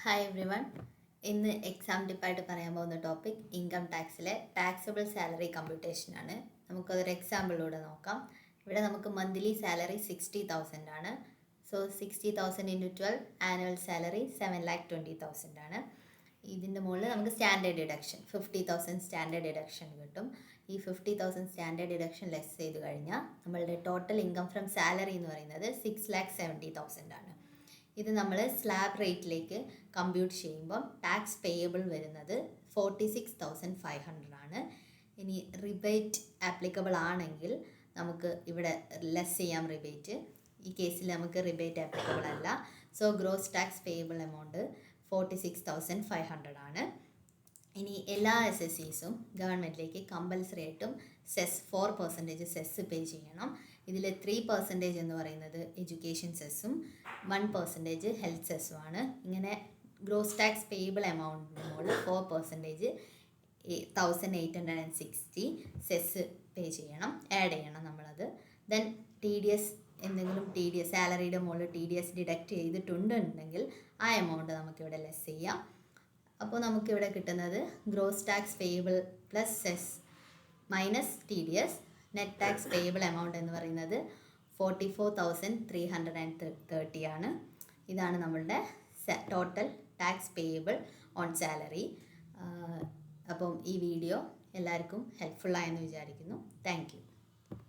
Hi every one. ഇന്ന് exam ടിപ്പായിട്ട് പറയാൻ പോകുന്ന ടോപ്പിക് ഇൻകം ടാക്സിലെ ടാക്സബിൾ സാലറി കമ്പ്യൂട്ടേഷനാണ്. നമുക്കതൊരു എക്സാമ്പിളിലൂടെ നോക്കാം. ഇവിടെ നമുക്ക് മന്ത്ലി സാലറി 60,000 ആണ്. സോ 60,000 ഇൻറ്റു 12 ആനുവൽ സാലറി 7,20,000 ആണ്. ഇതിൻ്റെ മുകളിൽ നമുക്ക് സ്റ്റാൻഡേർഡ് ഡിഡക്ഷൻ 50,000 സ്റ്റാൻഡേർഡ് ഡിഡക്ഷൻ കിട്ടും. ഈ 50,000 സ്റ്റാൻഡേർഡ് ഡിഡക്ഷൻ ലെസ് ചെയ്ത് കഴിഞ്ഞാൽ നമ്മളുടെ ടോട്ടൽ ഇൻകം ഫ്രം സാലറി എന്ന് പറയുന്നത് 6,70,000 ആണ്. ഇത് നമ്മൾ സ്ലാബ് റേറ്റിലേക്ക് കമ്പ്യൂട്ട് ചെയ്യുമ്പം ടാക്സ് പേയബിൾ വരുന്നത് 46,500 ആണ്. ഇനി റിബേറ്റ് ആപ്ലിക്കബിൾ ആണെങ്കിൽ നമുക്ക് ഇവിടെ ലെസ് ചെയ്യാം റിബേറ്റ്. ഈ കേസിൽ നമുക്ക് റിബേറ്റ് ആപ്ലിക്കബിൾ അല്ല. So gross tax payable amount 46,500 ആണ്. ഇനി എല്ലാ SSCസും ഗവൺമെൻറ്റിലേക്ക് കമ്പൽസറി ആയിട്ടും സെസ് 4% സെസ് പേ ചെയ്യണം. ഇതിൽ 3% എന്ന് പറയുന്നത് എഡ്യൂക്കേഷൻ സെസ്സും 1% ഹെൽത്ത് സെസ്സുമാണ്. ഇങ്ങനെ ഗ്രോസ് ടാക്സ് പേയബിൾ എമൗണ്ടിനോട് 4% 1,860 സെസ് പേ ചെയ്യണം, ആഡ് ചെയ്യണം നമ്മളത്. ദെൻ TDS എന്തെങ്കിലും TDS സാലറിയുടെ മുകളിൽ TDS ഡിഡക്റ്റ് ചെയ്തിട്ടുണ്ടെങ്കിൽ ആ എമൗണ്ട് നമുക്കിവിടെ ലെസ് ചെയ്യാം. അപ്പോൾ നമുക്കിവിടെ കിട്ടുന്നത് gross tax payable plus cess minus TDS net tax payable amount എന്ന് പറയുന്നത് 44,330 ആണ്. ഇതാണ് നമ്മളുടെ total tax payable on salary. അപ്പം ഈ വീഡിയോ എല്ലാവർക്കും ഹെൽപ്ഫുള്ളായെന്ന് വിചാരിക്കുന്നു. Thank you.